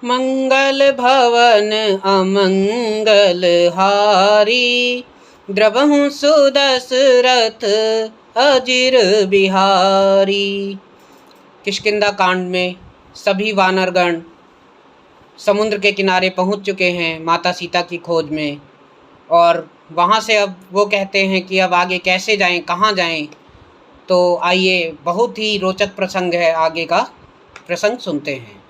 मंगल भवन अमंगल हारी, द्रवहु सुदशरथ अजिर बिहारी। किष्किंधा कांड में सभी वानरगण समुद्र के किनारे पहुंच चुके हैं माता सीता की खोज में, और वहां से अब वो कहते हैं कि अब आगे कैसे जाएं, कहाँ जाएं। तो आइए, बहुत ही रोचक प्रसंग है, आगे का प्रसंग सुनते हैं।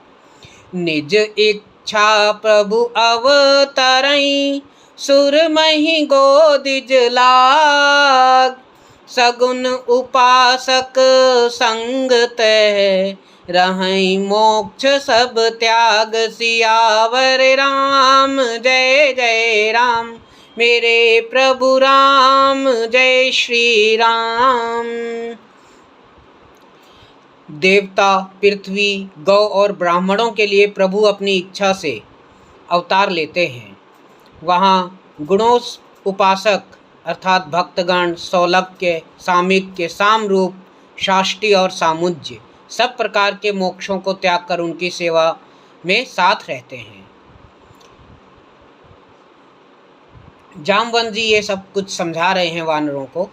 निज इच्छा प्रभु अवतरई, सुरमहि गोदिज लाग, सगुन उपासक संग तह, रहई मोक्ष सब त्याग। सियावर राम जय जय राम, मेरे प्रभु राम जय श्री राम। देवता, पृथ्वी, गौ और ब्राह्मणों के लिए प्रभु अपनी इच्छा से अवतार लेते हैं। वहाँ गुणोस उपासक अर्थात भक्तगण सौलभ्य, सामिक्य, सामरूप, शाष्टी और सामुज्य सब प्रकार के मोक्षों को त्याग कर उनकी सेवा में साथ रहते हैं। जामवंत जी ये सब कुछ समझा रहे हैं वानरों को।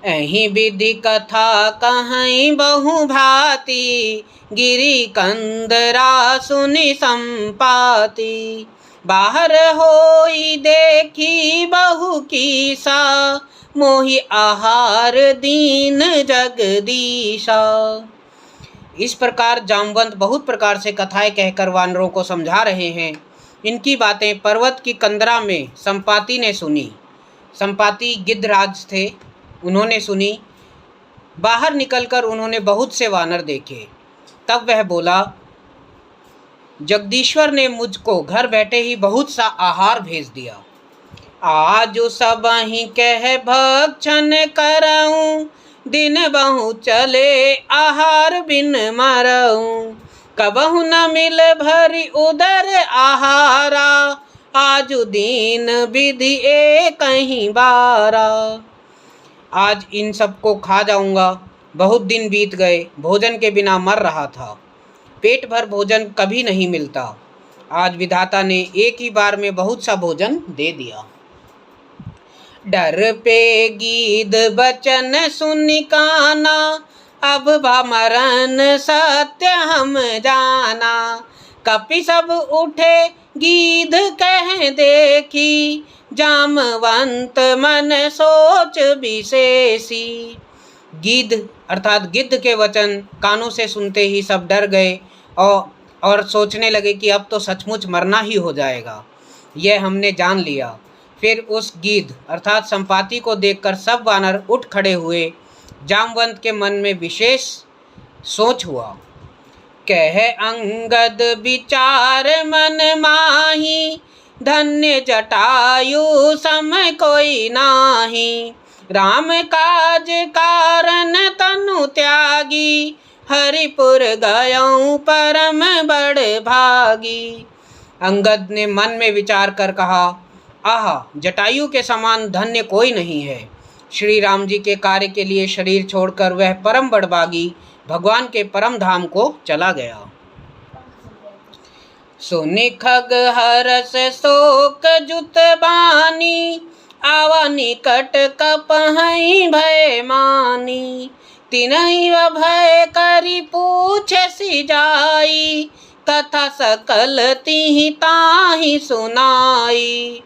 अहि विधि कथा कहीं बहु भांति, गिरि कंदरा सुनि संपाति। बाहर होई देखी बहु कीसा, मोहि आहार दीन जगदीशा। इस प्रकार जामवंत बहुत प्रकार से कथाएं कहकर वानरों को समझा रहे हैं। इनकी बातें पर्वत की कंदरा में संपाति ने सुनी। संपाति गिद्धराज थे, उन्होंने सुनी। बाहर निकलकर उन्होंने बहुत से वानर देखे। तब वह बोला, जगदीश्वर ने मुझको घर बैठे ही बहुत सा आहार भेज दिया। आज सबहि कह भक्षण करऊं, दिन बहु चले आहार बिन मरऊं। कबहु न मिल भरी उदर आहारा, आजु दीन विधि एक कहीं बारा। आज इन सबको खा जाऊंगा। बहुत दिन बीत गए, भोजन के बिना मर रहा था। पेट भर भोजन कभी नहीं मिलता। आज विधाता ने एक ही बार में बहुत सा भोजन दे दिया। डर पे गीध बचन सुनि काना, अब मरण सत्य हम जाना। कपि सब उठे गीध कह देखी, जामवंत मन सोच विशेषी। गीध अर्थात गिद्ध के वचन कानों से सुनते ही सब डर गए और सोचने लगे कि अब तो सचमुच मरना ही हो जाएगा। यह हमने जान लिया। फिर उस गीध अर्थात संपाति को देखकर सब वानर उठ खड़े हुए। जामवंत के मन में विशेष सोच हुआ। कह अंगद विचार मन माही, धन्य जटायु समय कोई नाही। राम काज कारण तनु त्यागी, हरिपुर गयऊं परम बड़ भागी। अंगद ने मन में विचार कर कहा, आहा, जटायु के समान धन्य कोई नहीं है। श्री राम जी के कार्य के लिए शरीर छोड़कर वह परम बड़भागी भगवान के परम धाम को चला गया। सुनि खग हरस शोक जुत बानी, आवा निकट कपहि भय मानी। तिनहि अभय करि पूछे सिजाई, कथा सकल तिहि ताहि सुनाई।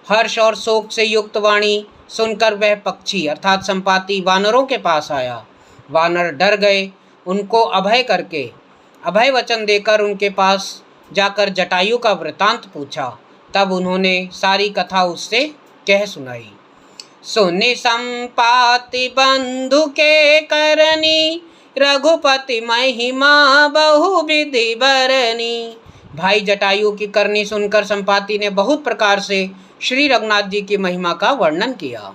हर्ष और शोक से युक्त वाणी सुनकर वह पक्षी अर्थात संपाति वानरों के पास आया। वानर डर गए। उनको अभय करके अभय वचन देकर उनके पास जाकर जटायु का वृतांत पूछा। तब उन्होंने सारी कथा उससे कह सुनाई। सुनि संपाति बंधु के करनी, रघुपति महिमा बहु विधि बरनी। भाई जटायु की करनी सुनकर संपाति ने बहुत प्रकार से श्री रघुनाथ जी की महिमा का वर्णन किया।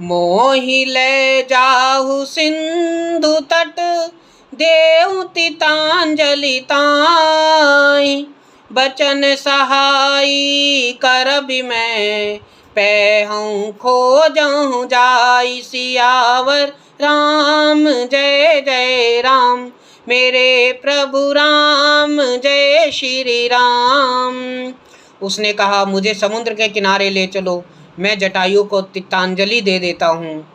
मोहि ले जाहु सिंधु तट, देहु तितांजलि ताई। बचन सहाई करबि मैं, पैहूँ खोजहूँ जाई। सियावर राम जय जय राम, मेरे प्रभु राम, जय श्री राम। उसने कहा, मुझे समुद्र के किनारे ले चलो, मैं जटायु को तिक्तांजलि दे देता हूँ।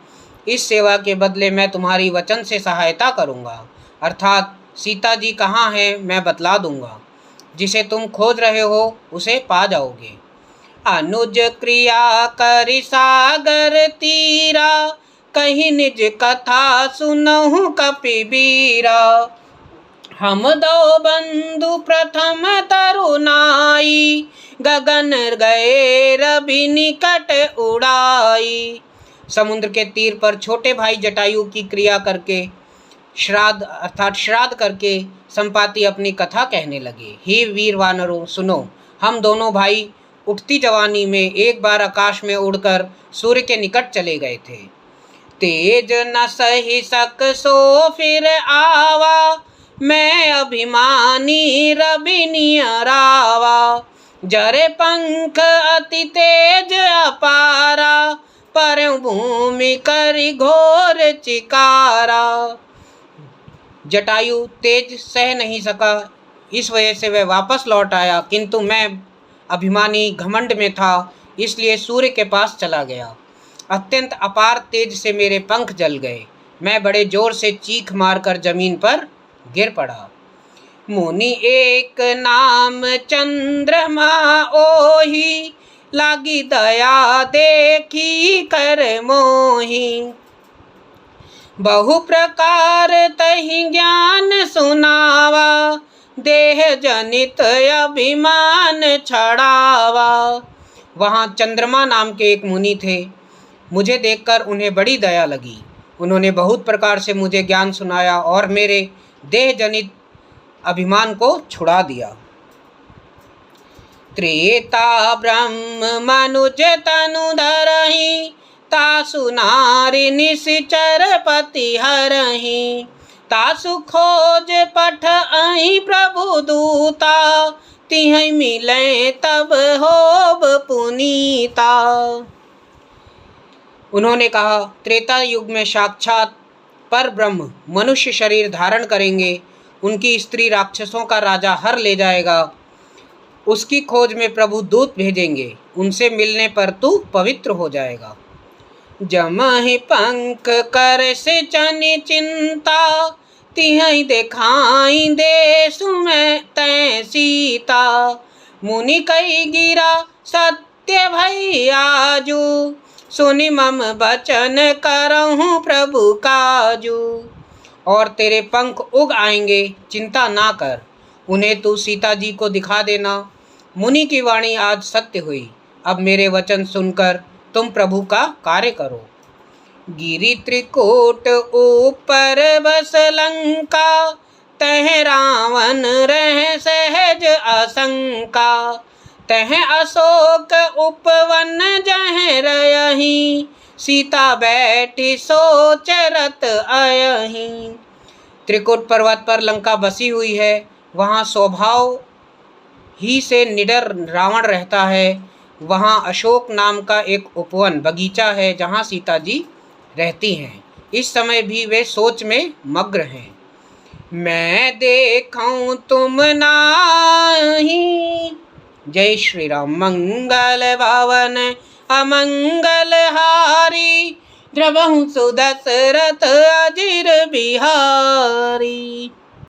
इस सेवा के बदले मैं तुम्हारी वचन से सहायता करूँगा, अर्थात सीता जी कहाँ हैं मैं बतला दूँगा। जिसे तुम खोज रहे हो उसे पा जाओगे। अनुज क्रिया करि सागर तीरा, कहीं निज कथा सुनहु कपिबीरा। हम दो बंधु प्रथम तरुणाई, गगन गए रवि निकट उड़ाई। समुद्र के तीर पर छोटे भाई जटायु की क्रिया करके श्राद्ध अर्थात श्राद्ध करके संपाति अपनी कथा कहने लगे। हे वीर वानरों सुनो, हम दोनों भाई उठती जवानी में एक बार आकाश में उड़कर सूर्य के निकट चले गए थे। तेज न सही सक सो फिर आवा, मैं अभिमानी रवि नियरावा। जरे पंख अति तेज अपारा, पर भूमि करि घोर चिकारा। जटायु तेज सह नहीं सका, इस वजह से वह वापस लौट आया, किंतु मैं अभिमानी घमंड में था, इसलिए सूर्य के पास चला गया। अत्यंत अपार तेज से मेरे पंख जल गए, मैं बड़े जोर से चीख मारकर जमीन पर गिर पड़ा। मुनि एक नाम चंद्रमा ओही, लागी दया देखी कर मोही। बहु प्रकार तहि ज्ञान सुनावा, देह जनित अभिमान छड़ावा। वहाँ चंद्रमा नाम के एक मुनि थे। मुझे देखकर उन्हें बड़ी दया लगी। उन्होंने बहुत प्रकार से मुझे ज्ञान सुनाया और मेरे देह जनित अभिमान को छुड़ा दिया। त्रेता ब्रह्म मनुज तनु धरहि, तासु नारी निश्चर पति हरहि। तासु खोज पठ अहि प्रभु दूता, तिहि मिले तब होब पुनीता। उन्होंने कहा, त्रेता युग में साक्षात पर ब्रह्म मनुष्य शरीर धारण करेंगे, उनकी स्त्री राक्षसों का राजा हर ले जाएगा। उसकी खोज में प्रभु दूत भेजेंगे, उनसे मिलने पर तू पवित्र हो जाएगा। जमहि पंख कर से चनि चिंता, तिहि देखाई देशु में तै सीता। मुनि कई गिरा सत्य भई आजू, सुनि मम बचन करहूँ प्रभु काजू। और तेरे पंख उग आएंगे, चिंता ना कर, उन्हें तू सीता जी को दिखा देना। मुनि की वाणी आज सत्य हुई। अब मेरे वचन सुनकर तुम प्रभु का कार्य करो। गिरि त्रिकूट ऊपर बस लंका, तह रावण रह सहज आशंका। तह अशोक उपवन जह रयहि, सीता बैठी सोच रत अयहि। त्रिकूट पर्वत पर लंका बसी हुई है, वहाँ स्वभाव ही से निडर रावण रहता है। वहाँ अशोक नाम का एक उपवन बगीचा है जहाँ सीता जी रहती हैं। इस समय भी वे सोच में मग्न हैं। मैं देखूं तुम नाही, जय श्री राम। मंगल भावन अमंगल हारी, द्रवहु सुदशरथ अजिर बिहारी।